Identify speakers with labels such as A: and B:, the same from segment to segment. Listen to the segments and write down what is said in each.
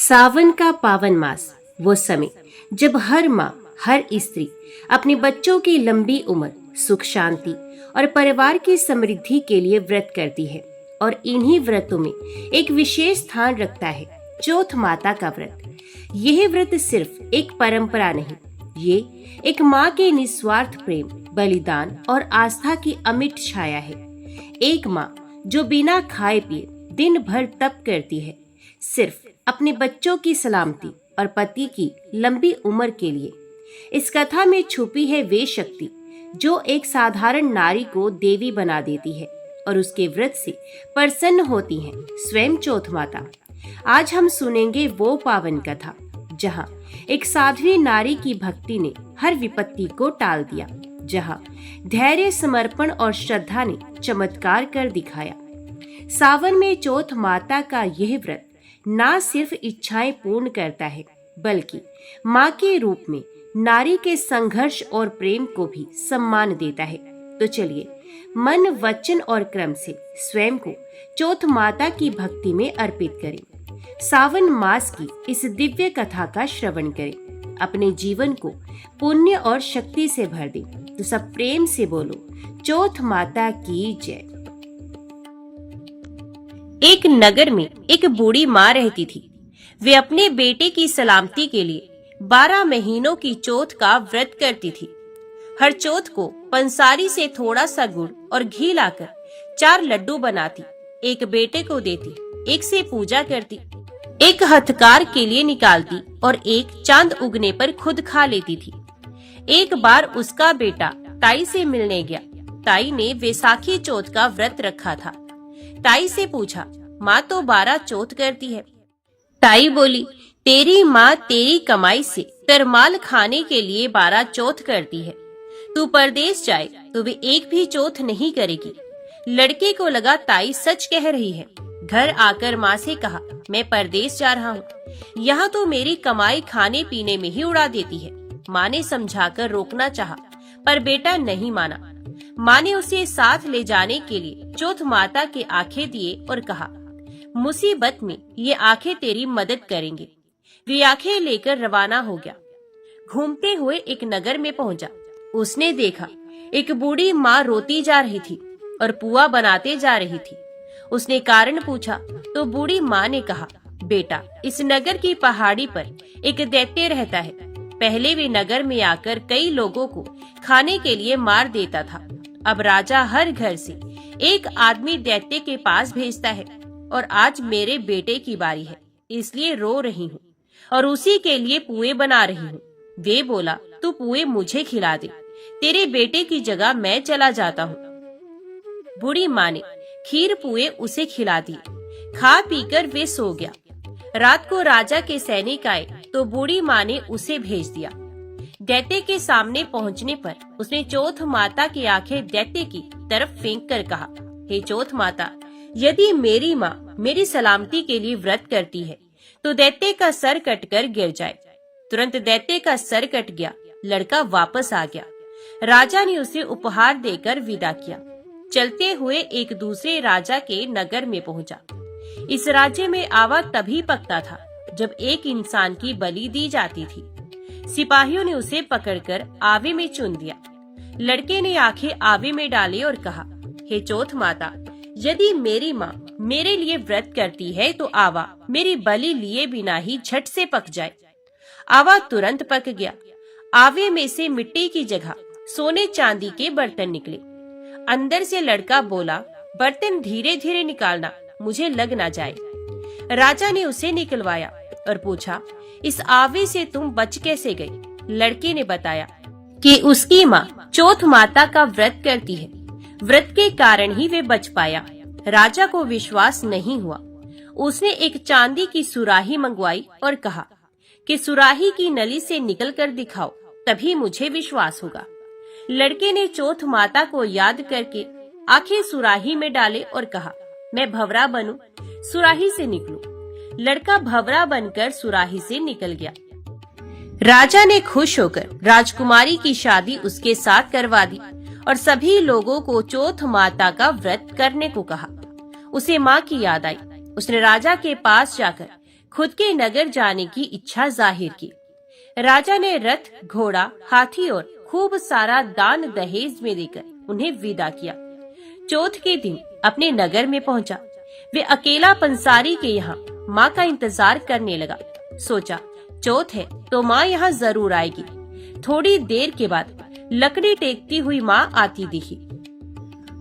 A: सावन का पावन मास, वो समय जब हर माँ, हर स्त्री अपने बच्चों की लंबी उम्र, सुख शांति और परिवार की समृद्धि के लिए व्रत करती है। और इन्हीं व्रतों में एक विशेष स्थान रखता है चौथ माता का व्रत। यह व्रत सिर्फ एक परंपरा नहीं, ये एक माँ के निस्वार्थ प्रेम, बलिदान और आस्था की अमिट छाया है। एक माँ जो बिना खाए पिए दिन भर तप करती है, सिर्फ अपने बच्चों की सलामती और पति की लंबी उम्र के लिए। इस कथा में छुपी है वे शक्ति जो एक साधारण नारी को देवी बना देती है और उसके व्रत से प्रसन्न होती हैं स्वयं चौथ माता। आज हम सुनेंगे वो पावन कथा जहाँ एक साध्वी नारी की भक्ति ने हर विपत्ति को टाल दिया, जहाँ धैर्य, समर्पण और श्रद्धा ने चमत्कार कर दिखाया। सावन में चौथ माता का यह व्रत ना सिर्फ इच्छाएं पूर्ण करता है, बल्कि माँ के रूप में नारी के संघर्ष और प्रेम को भी सम्मान देता है। तो चलिए मन, वचन और कर्म से स्वयं को चौथ माता की भक्ति में अर्पित करें। सावन मास की इस दिव्य कथा का श्रवण करें, अपने जीवन को पुण्य और शक्ति से भर दें। तो सब प्रेम से बोलो, चौथ माता की जय। एक नगर में एक बूढ़ी माँ रहती थी। वे अपने बेटे की सलामती के लिए 12 महीनों की चौथ का व्रत करती थी। हर चौथ को पंसारी से थोड़ा सा गुड़ और घी लाकर 4 लड्डू बनाती, एक बेटे को देती, एक से पूजा करती, एक हथकार के लिए निकालती और एक चांद उगने पर खुद खा लेती थी। एक बार उसका बेटा ताई से मिलने गया। ताई ने वैसाखी चौथ का व्रत रखा था। ताई से पूछा, माँ तो 12 चौथ करती है। ताई बोली, तेरी माँ तेरी कमाई से तरमाल खाने के लिए 12 चौथ करती है। तू परदेश जाए तो वे एक भी चौथ नहीं करेगी। लड़के को लगा ताई सच कह रही है। घर आकर माँ से कहा, मैं परदेश जा रहा हूँ, यहाँ तो मेरी कमाई खाने पीने में ही उड़ा देती है। माँ ने समझाकर रोकना चाहा, पर बेटा नहीं माना। माँ ने उसे साथ ले जाने के लिए चौथ माता के आंखें दिए और कहा, मुसीबत में ये आंखें तेरी मदद करेंगे। वे आंखें लेकर रवाना हो गया। घूमते हुए एक नगर में पहुंचा। उसने देखा एक बूढ़ी माँ रोती जा रही थी और पुआ बनाते जा रही थी। उसने कारण पूछा तो बूढ़ी माँ ने कहा, बेटा, इस नगर की पहाड़ी पर एक दैत्य रहता है। पहले वे नगर में आकर कई लोगों को खाने के लिए मार देता था। अब राजा हर घर से एक आदमी दैत्य के पास भेजता है और आज मेरे बेटे की बारी है, इसलिए रो रही हूँ और उसी के लिए पुए बना रही हूँ। वे बोला, तू पुए मुझे खिला दे, तेरे बेटे की जगह मैं चला जाता हूँ। बूढ़ी माँ ने खीर पुए उसे खिला दिए। खा पीकर वे सो गया। रात को राजा के सैनिक आए तो बूढ़ी माँ ने उसे भेज दिया। दैत्य के सामने पहुँचने पर उसने चौथ माता की आंखें दैत्य की तरफ फेंक कर कहा, हे चौथ माता, यदि मेरी माँ मेरी सलामती के लिए व्रत करती है तो दैत्य का सर कटकर गिर जाए। तुरंत दैत्य का सर कट गया। लड़का वापस आ गया। राजा ने उसे उपहार देकर विदा किया। चलते हुए एक दूसरे राजा के नगर में पहुंचा। इस राज्य में आवा तभी पकता था जब एक इंसान की बलि दी जाती थी। सिपाहियों ने उसे पकड़कर आवे में चुन दिया। लड़के ने आंखें आवे में डाली और कहा, हे चौथ माता, यदि मेरी माँ मेरे लिए व्रत करती है तो आवा मेरी बलि लिए बिना ही झट से पक जाए। आवा तुरंत पक गया। आवे में से मिट्टी की जगह सोने चांदी के बर्तन निकले। अंदर से लड़का बोला, बर्तन धीरे धीरे निकालना, मुझे लग ना जाए। राजा ने उसे निकलवाया और पूछा, इस आवे से तुम बच कैसे गई? लड़के ने बताया कि उसकी माँ चौथ माता का व्रत करती है, व्रत के कारण ही वे बच पाया। राजा को विश्वास नहीं हुआ। उसने एक चांदी की सुराही मंगवाई और कहा कि सुराही की नली से निकल कर दिखाओ, तभी मुझे विश्वास होगा। लड़के ने चौथ माता को याद करके आंखें सुराही में डाले और कहा, मैं भंवरा बनूं, सुराही से निकलूं। लड़का भंवरा बनकर सुराही से निकल गया। राजा ने खुश होकर राजकुमारी की शादी उसके साथ करवा दी और सभी लोगों को चौथ माता का व्रत करने को कहा। उसे माँ की याद आई। उसने राजा के पास जाकर खुद के नगर जाने की इच्छा जाहिर की। राजा ने रथ, घोड़ा, हाथी और खूब सारा दान दहेज में देकर उन्हें विदा किया। चौथ के दिन अपने नगर में पहुंचा। वे अकेला पंसारी के यहाँ माँ का इंतजार करने लगा। सोचा, चौथ है तो माँ यहाँ जरूर आएगी। थोड़ी देर के बाद लकड़ी टेकती हुई माँ आती दिखी।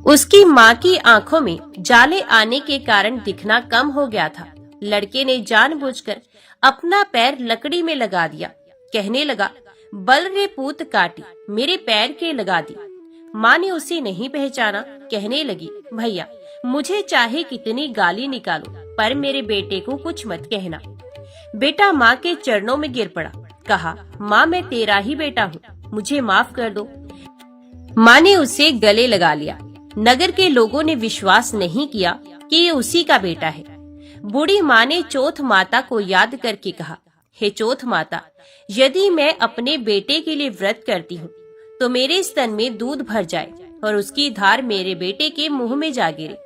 A: उसकी माँ की आंखों में जाले आने के कारण दिखना कम हो गया था। लड़के ने जानबूझकर अपना पैर लकड़ी में लगा दिया। कहने लगा, बल रे पूत काटी, मेरे पैर के लगा दी। माँ ने उसे नहीं पहचाना। कहने लगी, भैया मुझे चाहे कितनी गाली निकालो, पर मेरे बेटे को कुछ मत कहना। बेटा माँ के चरणों में गिर पड़ा। कहा, माँ मैं तेरा ही बेटा हूँ, मुझे माफ कर दो। माँ ने उसे गले लगा लिया। नगर के लोगों ने विश्वास नहीं किया कि ये उसी का बेटा है। बूढ़ी माँ ने चौथ माता को याद करके कहा, हे चौथ माता, यदि मैं अपने बेटे के लिए व्रत करती हूँ तो मेरे स्तन में दूध भर जाए और उसकी धार मेरे बेटे के मुंह में जा गिरे।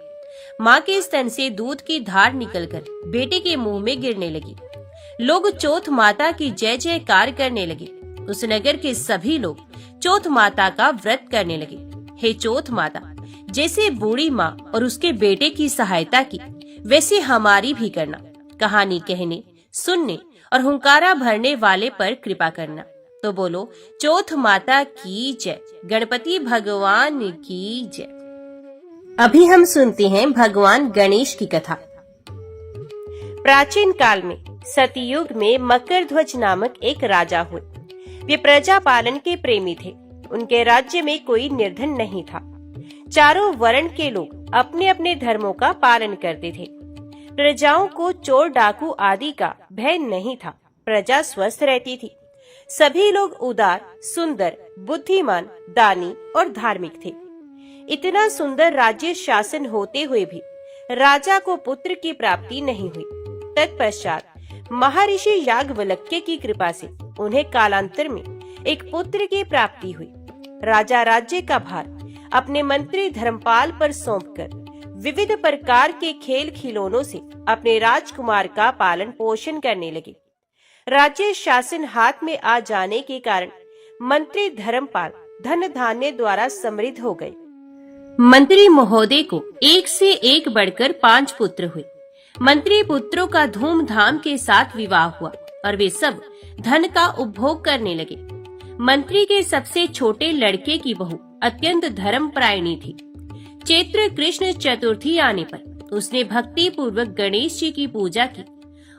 A: माँ के स्तन से दूध की धार निकलकर बेटे के मुंह में गिरने लगी। लोग चौथ माता की जय जयकार करने लगे। उस नगर के सभी लोग चौथ माता का व्रत करने लगे। हे चौथ माता, जैसे बूढ़ी माँ और उसके बेटे की सहायता की, वैसे हमारी भी करना। कहानी कहने, सुनने और हुंकारा भरने वाले पर कृपा करना। तो बोलो, चौथ माता की जय, गणपति भगवान की जय। अभी हम सुनते हैं भगवान गणेश की कथा। प्राचीन काल में सतयुग में मकरध्वज नामक एक राजा हुए। वे प्रजा पालन के प्रेमी थे। उनके राज्य में कोई निर्धन नहीं था। चारों वर्ण के लोग अपने अपने धर्मों का पालन करते थे। प्रजाओं को चोर डाकू आदि का भय नहीं था। प्रजा स्वस्थ रहती थी। सभी लोग उदार, सुंदर, बुद्धिमान, दानी और धार्मिक थे। इतना सुंदर राज्य शासन होते हुए भी राजा को पुत्र की प्राप्ति नहीं हुई। तत्पश्चात महर्षि याज्ञवल्क्य की कृपा से उन्हें कालांतर में एक पुत्र की प्राप्ति हुई। राजा राज्य का भार अपने मंत्री धर्मपाल पर सौंपकर विविध प्रकार के खेल खिलौनों से अपने राजकुमार का पालन पोषण करने लगे। राज्य शासन हाथ में आ जाने के कारण मंत्री धर्मपाल धन धान्य द्वारा समृद्ध हो गए। मंत्री महोदय को एक से एक बढ़कर 5 पुत्र हुए। मंत्री पुत्रों का धूमधाम के साथ विवाह हुआ और वे सब धन का उपभोग करने लगे। मंत्री के सबसे छोटे लड़के की बहू अत्यंत धर्मपरायणी थी। चैत्र कृष्ण चतुर्थी आने पर उसने भक्ति पूर्वक गणेश जी की पूजा की।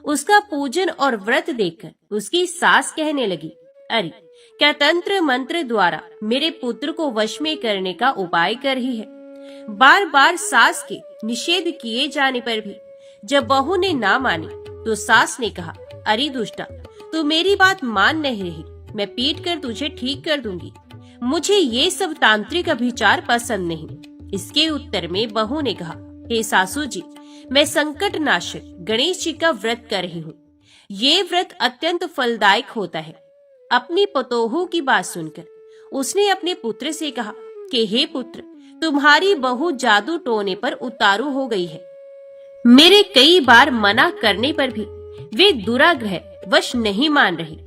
A: उसका पूजन और व्रत देखकर उसकी सास कहने लगी, अरे क्या तंत्र मंत्र द्वारा मेरे पुत्र को वश में करने का उपाय कर रही है। बार बार सास के निषेध किए जाने पर भी जब बहू ने ना मानी तो सास ने कहा, अरे दुष्टा, तू मेरी बात मान नहीं रही, मैं पीट कर तुझे ठीक कर दूंगी। मुझे ये सब तांत्रिक अभिचार पसंद नहीं। इसके उत्तर में बहू ने कहा, हे सासू जी, मैं संकट नाशक गणेश जी का व्रत कर रही हूँ। ये व्रत अत्यंत फलदायक होता है। अपनी पतोहू की बात सुनकर उसने अपने पुत्र से कहा कि हे पुत्र, तुम्हारी बहू जादू टोने पर उतारू हो गई है। मेरे कई बार मना करने पर भी वे दुराग्रह वश नहीं मान रही।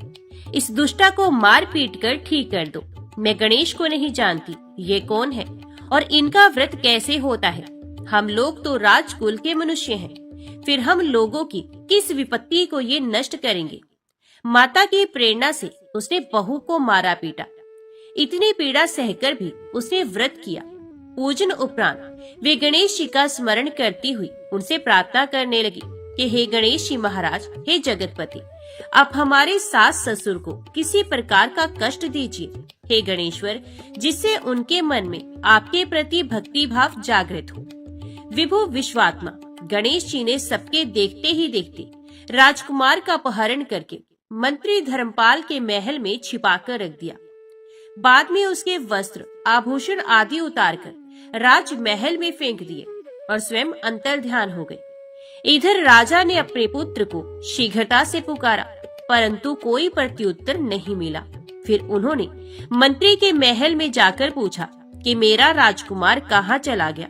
A: इस दुष्टा को मार पीट कर ठीक कर दो। मैं गणेश को नहीं जानती, ये कौन है और इनका व्रत कैसे होता है। हम लोग तो राजकुल के मनुष्य हैं, फिर हम लोगों की किस विपत्ति को ये नष्ट करेंगे। माता की प्रेरणा से उसने बहू को मारा पीटा। इतनी पीड़ा सहकर भी उसने व्रत किया। पूजन उपरांत वे गणेश जी का स्मरण करती हुई उनसे प्रार्थना करने लगी कि हे गणेश जी महाराज, हे जगतपति, आप हमारे सास ससुर को किसी प्रकार का कष्ट दीजिए। हे गणेश्वर, जिससे उनके मन में आपके प्रति भक्ति भाव जागृत हो। विभु विश्वात्मा गणेश जी ने सबके देखते ही देखते राजकुमार का अपहरण करके मंत्री धर्मपाल के महल में छिपाकर रख दिया। बाद में उसके वस्त्र, आभूषण आदि उतारकर राजमहल में फेंक दिए और स्वयं अंतर्ध्यान हो गए। इधर राजा ने अपने पुत्र को शीघ्रता से पुकारा, परंतु कोई प्रत्युत्तर नहीं मिला। फिर उन्होंने मंत्री के महल में जाकर पूछा कि मेरा राजकुमार कहाँ चला गया।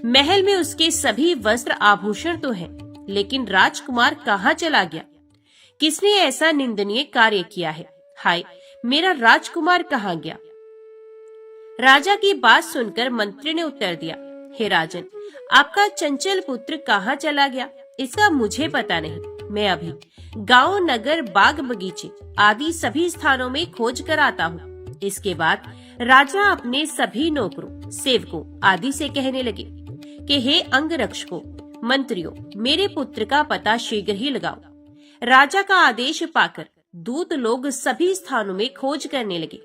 A: महल में उसके सभी वस्त्र आभूषण तो हैं, लेकिन राजकुमार कहाँ चला गया? किसने ऐसा निंदनीय कार्य किया है? हाय, मेरा राजकुमार कहाँ गया? राजा की बात सुनकर मंत्री ने उत्तर दिया, हे राजन, आपका चंचल पुत्र कहाँ चला गया इसका मुझे पता नहीं। मैं अभी गांव, नगर, बाग, बगीचे आदि सभी स्थानों में खोज कर आता हूँ। इसके बाद राजा अपने सभी नौकरों, सेवकों आदि से कहने लगे कि हे अंगरक्षकों, मंत्रियों, मेरे पुत्र का पता शीघ्र ही लगाओ। राजा का आदेश पाकर दूत लोग सभी स्थानों में खोज करने लगे।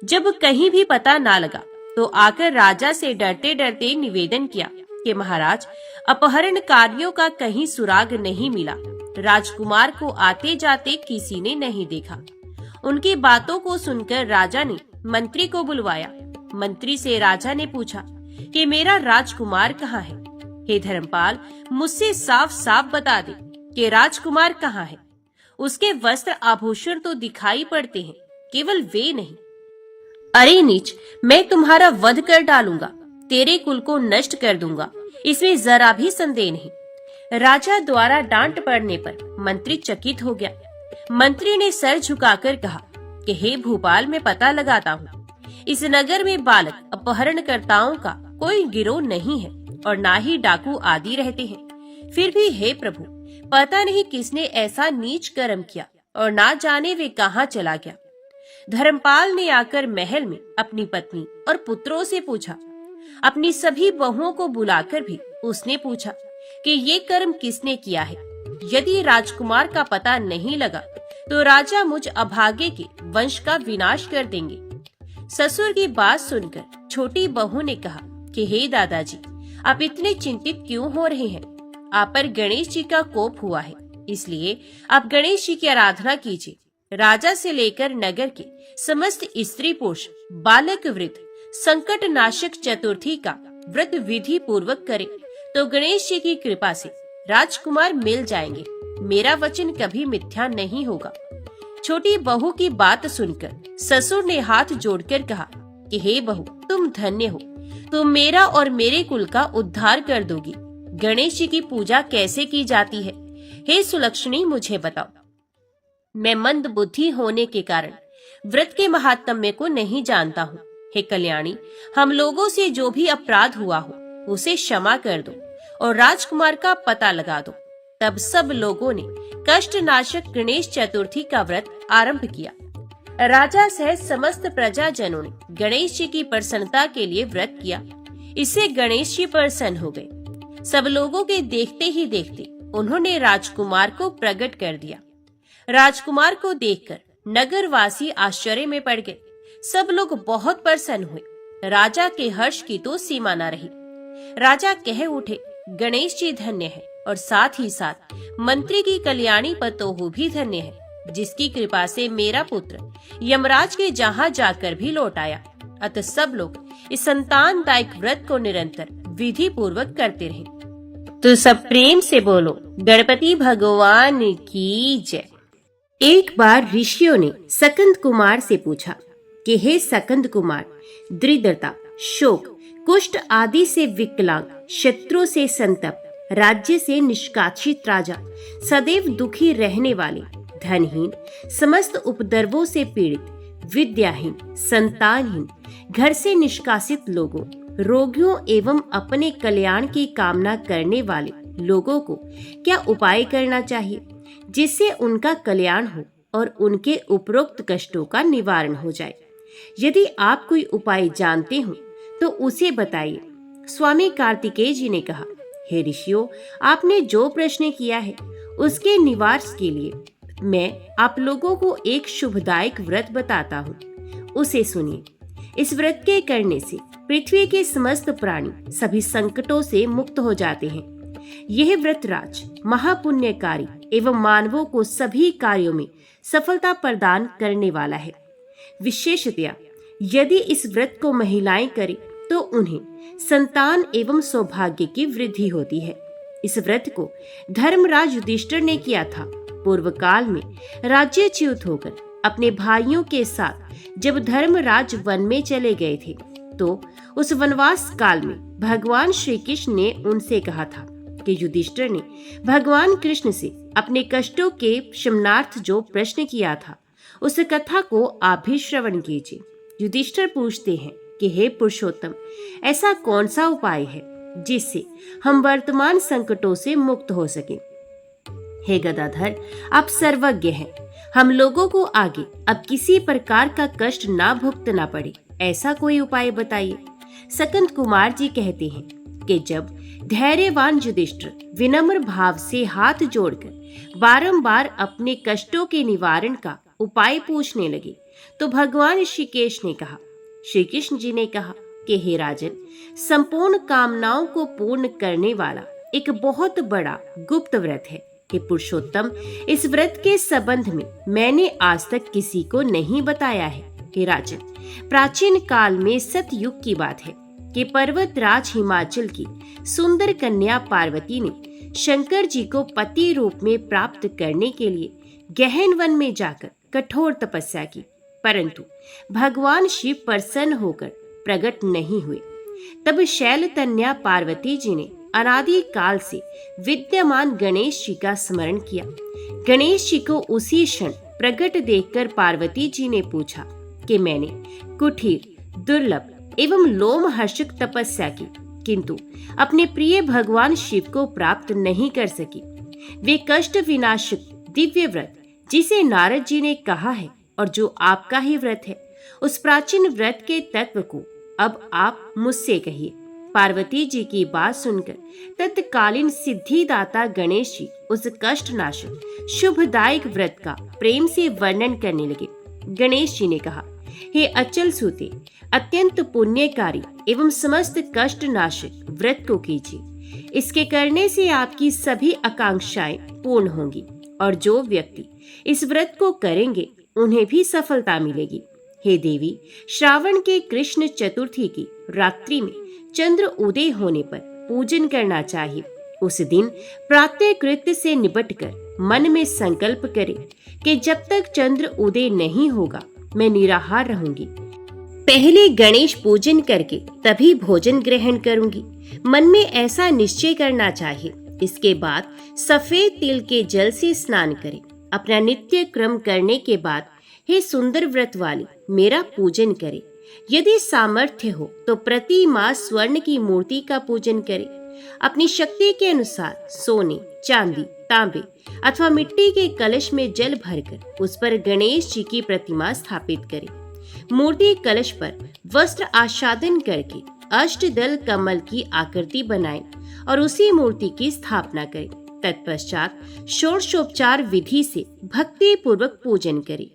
A: जब कहीं भी पता ना लगा तो आकर राजा से डरते डरते निवेदन किया कि महाराज, अपहरणकारियों का कहीं सुराग नहीं मिला। राजकुमार को आते जाते किसी ने नहीं देखा। उनकी बातों को सुनकर राजा ने मंत्री को बुलवाया। मंत्री से राजा ने पूछा कि मेरा राजकुमार कहाँ है? हे धर्मपाल, मुझसे साफ साफ बता दे कि राजकुमार कहाँ है। उसके वस्त्र आभूषण तो दिखाई पड़ते हैं, केवल वे नहीं। अरे नीच, मैं तुम्हारा वध कर डालूंगा, तेरे कुल को नष्ट कर दूंगा, इसमें जरा भी संदेह नहीं। राजा द्वारा डांट पड़ने पर मंत्री चकित हो गया। मंत्री ने सर झुकाकर कहा कि हे भूपाल, मैं पता लगाता हूँ। इस नगर में बालक अपहरणकर्ताओं का कोई गिरोह नहीं है और ना ही डाकू आदि रहते हैं। फिर भी हे प्रभु, पता नहीं किसने ऐसा नीच कर्म किया और ना जाने वे कहाँ चला गया। धर्मपाल ने आकर महल में अपनी पत्नी और पुत्रों से पूछा। अपनी सभी बहुओं को बुलाकर भी उसने पूछा कि ये कर्म किसने किया है। यदि राजकुमार का पता नहीं लगा तो राजा मुझ अभागे के वंश का विनाश कर देंगे। ससुर की बात सुनकर छोटी बहू ने कहा कि हे दादाजी, आप इतने चिंतित क्यों हो रहे हैं? आप पर गणेश जी का कोप हुआ है, इसलिए आप गणेश जी की आराधना कीजिए। राजा से लेकर नगर के समस्त स्त्री पुरुष, बालक, वृद्ध संकट नाशक चतुर्थी का व्रत विधि पूर्वक करें तो गणेश जी की कृपा से राजकुमार मिल जाएंगे। मेरा वचन कभी मिथ्या नहीं होगा। छोटी बहू की बात सुनकर ससुर ने हाथ जोड़कर कहा कि हे बहू, तुम धन्य हो, तुम मेरा और मेरे कुल का उद्धार कर दोगी। गणेश जी की पूजा कैसे की जाती है? हे सुलक्षणी, मुझे बताओ। मैं मंद बुद्धि होने के कारण व्रत के महात्म्य को नहीं जानता हूँ। हे कल्याणी, हम लोगों से जो भी अपराध हुआ हो उसे क्षमा कर दो और राजकुमार का पता लगा दो। तब सब लोगों ने कष्ट नाशक गणेश चतुर्थी का व्रत आरंभ किया। राजा सहित समस्त प्रजाजनों ने गणेश जी की प्रसन्नता के लिए व्रत किया। इससे गणेश जी प्रसन्न हो गए। सब लोगों के देखते ही देखते उन्होंने राजकुमार को प्रकट कर दिया। राजकुमार को देखकर नगरवासी आश्चर्य में पड़ गए। सब लोग बहुत प्रसन्न हुए। राजा के हर्ष की तो सीमा न रही। राजा कह उठे, गणेश जी धन्य है और साथ ही साथ मंत्री की कल्याणी पतोहू भी धन्य है, जिसकी कृपा से मेरा पुत्र यमराज के जहाँ जाकर भी लौट आया। अतः सब लोग इस संतानदायक व्रत को निरंतर विधि पूर्वक करते रहे। तो सब प्रेम से बोलो, गणपति भगवान की जय। एक बार ऋषियों ने सकंद कुमार से पूछा कि हे सकंद कुमार, दरिद्रता, शोक, कुष्ठ आदि से विकलांग, शत्रु से संतप्त, राज्य से निष्कासित राजा, सदैव दुखी रहने वाले, धनहीन, समस्त उपद्रवों से पीड़ित, विद्याहीन, संतानहीन, घर से निष्कासित लोगों, रोगियों एवं अपने कल्याण की कामना करने वाले लोगों को क्या उपाय करना चाहिए जिससे उनका कल्याण हो और उनके उपरोक्त कष्टों का निवारण हो जाए? यदि आप कोई उपाय जानते हो तो उसे बताइए। स्वामी कार्तिकेय जी ने कहा, हे ऋषियों, आपने जो प्रश्न किया है उसके निवारण के लिए मैं आप लोगों को एक शुभदायक व्रत बताता हूँ, उसे सुनिए। इस व्रत के करने से पृथ्वी के समस्त प्राणी सभी संकटों से मुक्त हो जाते हैं। यह व्रत राज महापुण्यकारी एवं मानवों को सभी कार्यों में सफलता प्रदान करने वाला है। विशेषतया यदि इस व्रत को महिलाएं करें तो उन्हें संतान एवं सौभाग्य की वृद्धि होती है। इस व्रत को धर्मराज युधिष्ठिर ने किया था। पूर्व काल में राज्यच्युत होकर अपने भाइयों के साथ जब धर्मराज वन में चले गए थे तो उस वनवास काल में भगवान श्री कृष्ण ने उनसे कहा था कि युधिष्ठिर ने भगवान कृष्ण से अपने कष्टों के शमनार्थ जो प्रश्न किया था उस कथा को आप भी श्रवण कीजिए। युधिष्ठिर पूछते हैं कि हे पुरुषोत्तम, ऐसा कौन सा उपाय है जिससे हम वर्तमान संकटों से मुक्त हो सके। हे गदाधर, आप सर्वज्ञ हैं। हम लोगों को आगे अब किसी प्रकार का कष्ट ना भुगतना पड़े, ऐसा कोई उपाय बताइए। सकंद कुमार जी कहते हैं कि जब धैर्यवान युधिष्ठिर विनम्र भाव से हाथ जोड़कर बारंबार अपने कष्टों के निवारण का उपाय पूछने लगे तो भगवान ऋषिकेश ने कहा, श्री कृष्ण जी ने कहा कि हे राजन, संपूर्ण कामनाओं को पूर्ण करने वाला एक बहुत बड़ा गुप्त व्रत है। हे पुरुषोत्तम, इस व्रत के संबंध में मैंने आज तक किसी को नहीं बताया है। हे राजन, प्राचीन काल में सतयुग की बात है कि पर्वतराज हिमाचल की सुंदर कन्या पार्वती ने शंकर जी को पति रूप में प्राप्त करने के लिए गहन वन में जाकर कठोर तपस्या की, परंतु भगवान शिव प्रसन्न होकर प्रकट नहीं हुए। तब शैलतन्या पार्वती जी ने अनादि काल से विद्यमान गणेश जी का स्मरण किया। गणेश जी को उसी क्षण प्रकट देखकर पार्वती जी ने पूछा कि मैंने कुटीर, दुर्लभ एवं लोमहर्षक तपस्या की, किंतु अपने प्रिय भगवान शिव को प्राप्त नहीं कर सकी। वे कष्ट विनाशक दिव्य व्रत जिसे नारद जी ने कहा है और जो आपका ही व्रत है, उस प्राचीन व्रत के तत्व को अब आप मुझसे कहिए। पार्वती जी की बात सुनकर तत्कालीन सिद्धिदाता गणेश जी उस कष्टनाशक शुभदायक व्रत का प्रेम से वर्णन करने लगे। गणेश जी ने कहा, हे अचल सूते, अत्यंत पुण्यकारी एवं समस्त कष्टनाशक व्रत को कीजिए। इसके करने से आपकी सभी आकांक्षाएं पूर्ण होंगी और जो व्यक्ति इस व्रत को करेंगे उन्हें भी सफलता मिलेगी। हे देवी, श्रावण के कृष्ण चतुर्थी की रात्रि में चंद्र उदय होने पर पूजन करना चाहिए। उस दिन प्रातः कृत्य से निपटकर मन में संकल्प करें कि जब तक चंद्र उदय नहीं होगा मैं निराहार रहूंगी। पहले गणेश पूजन करके तभी भोजन ग्रहण करूंगी। मन में ऐसा निश्चय करना चाहिए। इसके बाद सफेद तिल के जल से स्नान करें। अपना नित्य क्रम करने के बाद हे सुंदर व्रत वाली, मेरा पूजन करें। यदि सामर्थ्य हो तो प्रति मास स्वर्ण की मूर्ति का पूजन करें। अपनी शक्ति के अनुसार सोने, चांदी, तांबे अथवा मिट्टी के कलश में जल भरकर उस पर गणेश जी की प्रतिमा स्थापित करें। मूर्ति कलश पर वस्त्र आच्छादन करके अष्टदल कमल की आकृति बनाएं और उसी मूर्ति की स्थापना करें। तत्पश्चात षोडशोपचार विधि से भक्ति पूर्वक पूजन करें।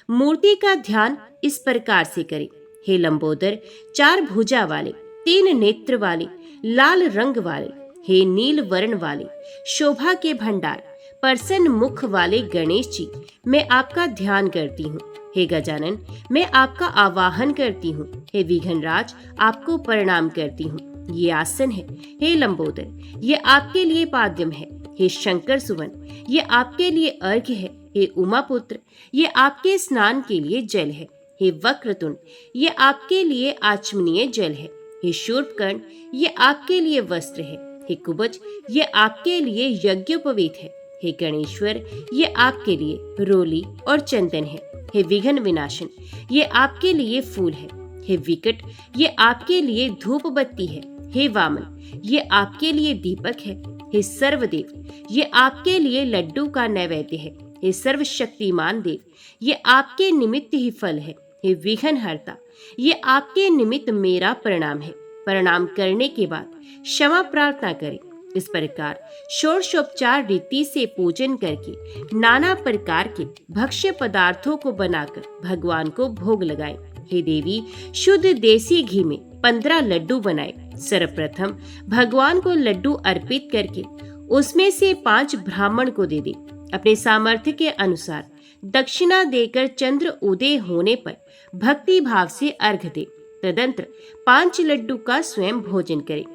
A: मूर्ति का ध्यान इस प्रकार से करें, हे लंबोदर, 4 भुजा वाले, 3 नेत्र वाले, लाल रंग वाले, हे नील वर्ण वाले, शोभा के भंडार, प्रसन्न मुख वाले गणेश जी, मैं आपका ध्यान करती हूँ। हे गजानन, मैं आपका आवाहन करती हूँ। हे विघ्नराज, आपको प्रणाम करती हूँ। ये आसन है। हे लंबोदर, ये आपके लिए पाद्यम है। हे शंकर सुवन, ये आपके लिए अर्घ्य है। हे उमापुत्र, ये आपके स्नान के लिए जल है। हे वक्रतुंड, ये आपके लिए आचमनीय जल है। हे शूर्पकर्ण, ये आपके लिए वस्त्र है। हे कुबज, ये आपके लिए यज्ञोपवीत है। हे गणेश्वर, ये आपके लिए रोली और चंदन है। हे विघ्न विनाशन, ये आपके लिए फूल है। हे विकट, ये आपके लिए धूप बत्ती है। हे वामन, ये आपके लिए दीपक है। हे सर्वदेव, ये आपके लिए लड्डू का नैवेद्य है। हे सर्वशक्तिमान देव, ये आपके निमित्त ही फल है। हे विघ्नहर्ता, ये आपके निमित्त मेरा प्रणाम है। प्रणाम करने के बाद क्षमा प्रार्थना करें। इस प्रकार षोडशोपचार रीति से पूजन करके नाना प्रकार के भक्ष्य पदार्थों को बनाकर भगवान को भोग लगाएं। हे देवी, शुद्ध देसी घी में 15 लड्डू बनाए। सर्वप्रथम भगवान को लड्डू अर्पित करके उसमें से 5 ब्राह्मण को दे दे। अपने सामर्थ्य के अनुसार दक्षिणा देकर चंद्र उदय होने पर भक्ति भाव से अर्घ दे। तदंतर 5 लड्डू का स्वयं भोजन करे।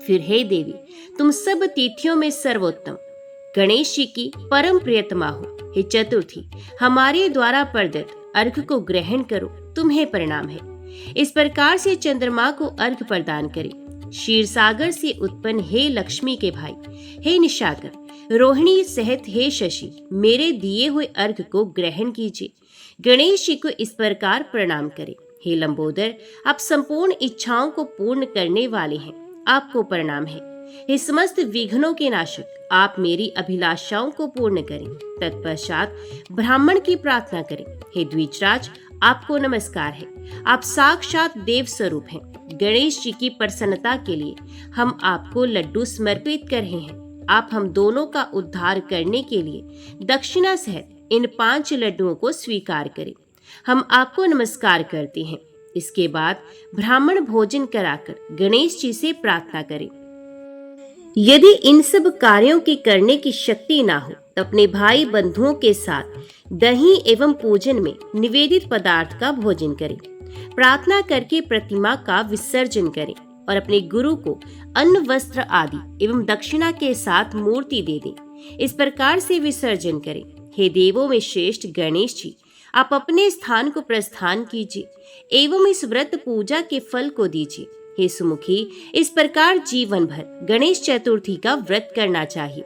A: फिर हे देवी, तुम सब तिथियों में सर्वोत्तम गणेश जी की परम प्रियतमा हो। हे चतुर्थी, हमारे द्वारा प्रदत्त अर्घ को ग्रहण करो, तुम्हें प्रणाम है। इस प्रकार से चंद्रमा को अर्घ प्रदान करें। क्षीरसागर से उत्पन्न हे लक्ष्मी के भाई, हे निशाकर, रोहिणी सहित हे शशि, मेरे दिए हुए अर्घ को ग्रहण कीजिए। गणेश जी को इस प्रकार प्रणाम करें। हे लंबोदर, आप संपूर्ण इच्छाओं को पूर्ण करने वाले हैं, आपको प्रणाम है। हे समस्त विघ्नों के नाशक, आप मेरी अभिलाषाओं को पूर्ण करें। तत्पश्चात ब्राह्मण की प्रार्थना करें। हे द्विजराज, आपको नमस्कार है, आप साक्षात देव स्वरूप हैं। गणेश जी की प्रसन्नता के लिए हम आपको लड्डू समर्पित कर रहे हैं। आप हम दोनों का उद्धार करने के लिए दक्षिणा सहित इन 5 लड्डुओं को स्वीकार करें। हम आपको नमस्कार करते हैं। इसके बाद ब्राह्मण भोजन कराकर गणेश जी से प्रार्थना करें। यदि इन सब कार्यों के करने की शक्ति ना हो तो अपने भाई बंधुओं के साथ दही एवं पूजन में निवेदित पदार्थ का भोजन करें। प्रार्थना करके प्रतिमा का विसर्जन करें और अपने गुरु को अन्न वस्त्र आदि एवं दक्षिणा के साथ मूर्ति दे दें। इस प्रकार से विसर्जन करें। हे देवों में श्रेष्ठ गणेश जी, आप अपने स्थान को प्रस्थान कीजिए एवं इस व्रत पूजा के फल को दीजिए। हे सुमुखी, इस प्रकार जीवन भर गणेश चतुर्थी का व्रत करना चाहिए।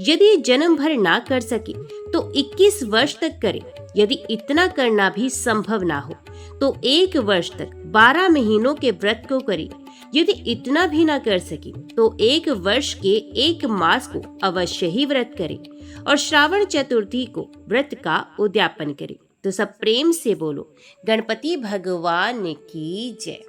A: यदि जन्म भर ना कर सके तो 21 वर्ष तक करें। यदि इतना करना भी संभव ना हो तो 1 वर्ष तक 12 महीनों के व्रत को करें। यदि इतना भी ना कर सके तो 1 वर्ष के 1 मास को अवश्य ही व्रत करें और श्रावण चतुर्थी को व्रत का उद्यापन करें। तो सब प्रेम से बोलो, गणपति भगवान की जय।